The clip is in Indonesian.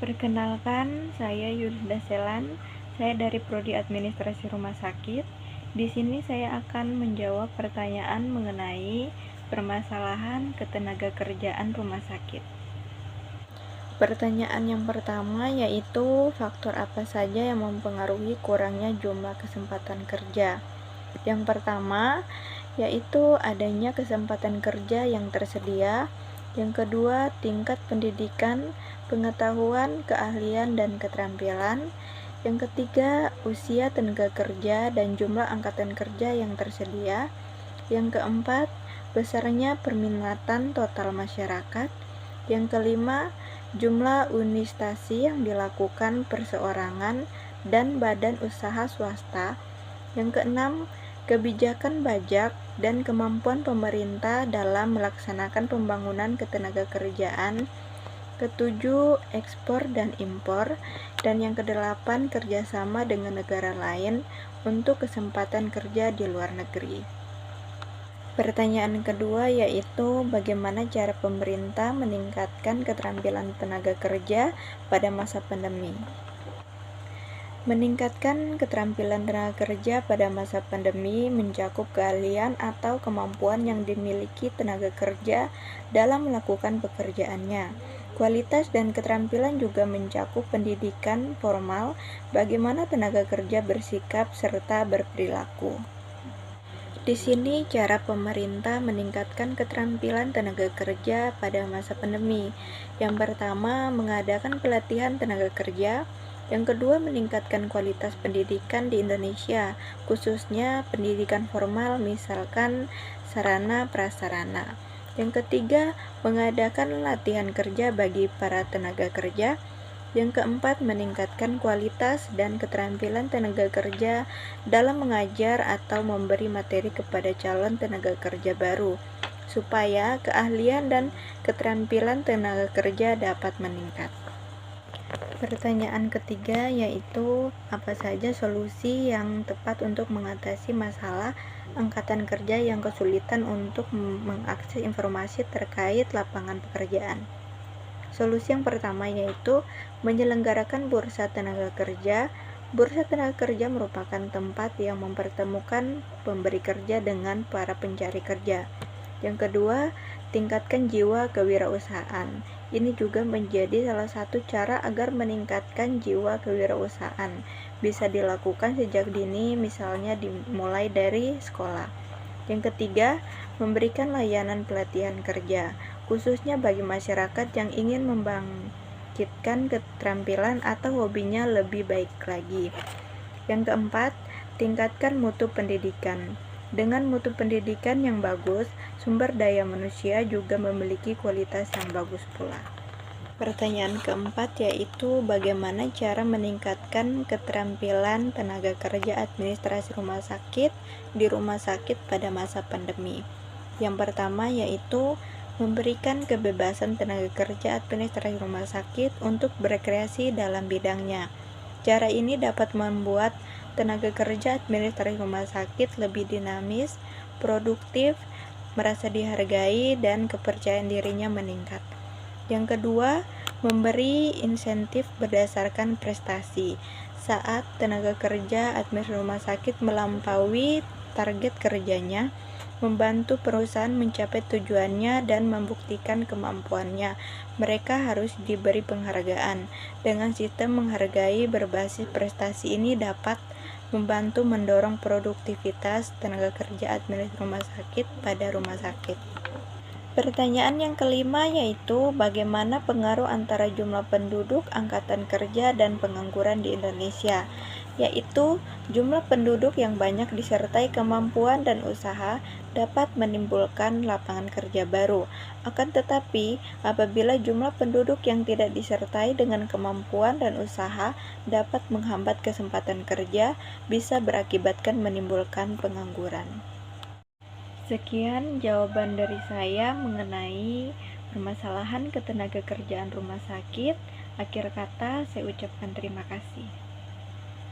Perkenalkan, saya Yulinda Selan. Saya dari Prodi Administrasi Rumah Sakit. Di sini saya akan menjawab pertanyaan mengenai permasalahan ketenagakerjaan rumah sakit. Pertanyaan yang pertama yaitu faktor apa saja yang mempengaruhi kurangnya jumlah kesempatan kerja. Yang pertama yaitu adanya kesempatan kerja yang tersedia. Yang kedua, tingkat pendidikan, pengetahuan, keahlian, dan keterampilan. Yang ketiga, usia tenaga kerja dan jumlah angkatan kerja yang tersedia. Yang keempat, besarnya permintaan total masyarakat. Yang kelima, jumlah unistasi yang dilakukan perseorangan dan badan usaha swasta. Yang keenam, kebijakan pajak dan kemampuan pemerintah dalam melaksanakan pembangunan ketenagakerjaan. Ketujuh, ekspor dan impor. Dan yang kedelapan, kerjasama dengan negara lain untuk kesempatan kerja di luar negeri. Pertanyaan kedua yaitu bagaimana cara pemerintah meningkatkan keterampilan tenaga kerja pada masa pandemi. Meningkatkan keterampilan tenaga kerja pada masa pandemi mencakup keahlian atau kemampuan yang dimiliki tenaga kerja dalam melakukan pekerjaannya. Kualitas dan keterampilan juga mencakup pendidikan formal, bagaimana tenaga kerja bersikap serta berperilaku. Di sini cara pemerintah meningkatkan keterampilan tenaga kerja pada masa pandemi. Yang pertama, mengadakan pelatihan tenaga kerja. Yang kedua, meningkatkan kualitas pendidikan di Indonesia, khususnya pendidikan formal, misalkan sarana prasarana. Yang ketiga, mengadakan latihan kerja bagi para tenaga kerja. Yang keempat, meningkatkan kualitas dan keterampilan tenaga kerja dalam mengajar atau memberi materi kepada calon tenaga kerja baru, supaya keahlian dan keterampilan tenaga kerja dapat meningkat. Pertanyaan ketiga yaitu apa saja solusi yang tepat untuk mengatasi masalah angkatan kerja yang kesulitan untuk mengakses informasi terkait lapangan pekerjaan. Solusi yang pertama yaitu menyelenggarakan bursa tenaga kerja. Bursa tenaga kerja merupakan tempat yang mempertemukan pemberi kerja dengan para pencari kerja. Yang kedua, tingkatkan jiwa kewirausahaan. Ini juga menjadi salah satu cara agar meningkatkan jiwa kewirausahaan. Bisa dilakukan sejak dini, misalnya dimulai dari sekolah. Yang ketiga, memberikan layanan pelatihan kerja, khususnya bagi masyarakat yang ingin membangkitkan keterampilan atau hobinya lebih baik lagi. Yang keempat, tingkatkan mutu pendidikan. Dengan mutu pendidikan yang bagus, sumber daya manusia juga memiliki kualitas yang bagus pula. Pertanyaan keempat yaitu bagaimana cara meningkatkan keterampilan tenaga kerja administrasi rumah sakit di rumah sakit pada masa pandemi. Yang pertama yaitu memberikan kebebasan tenaga kerja administrasi rumah sakit untuk berkreasi dalam bidangnya. Cara ini dapat membuat tenaga kerja administrasi rumah sakit lebih dinamis, produktif, merasa dihargai, dan kepercayaan dirinya meningkat. Yang kedua, memberi insentif berdasarkan prestasi. Saat tenaga kerja administrasi rumah sakit melampaui target kerjanya, membantu perusahaan mencapai tujuannya dan membuktikan kemampuannya, mereka harus diberi penghargaan. Dengan sistem menghargai berbasis prestasi ini dapat membantu mendorong produktivitas tenaga kerja administrasi rumah sakit pada rumah sakit. Pertanyaan yang kelima yaitu bagaimana pengaruh antara jumlah penduduk, angkatan kerja, dan pengangguran di Indonesia, yaitu jumlah penduduk yang banyak disertai kemampuan dan usaha dapat menimbulkan lapangan kerja baru. Akan tetapi, apabila jumlah penduduk yang tidak disertai dengan kemampuan dan usaha dapat menghambat kesempatan kerja, bisa berakibatkan menimbulkan pengangguran. Sekian jawaban dari saya mengenai permasalahan ketenagakerjaan rumah sakit. Akhir kata, saya ucapkan terima kasih.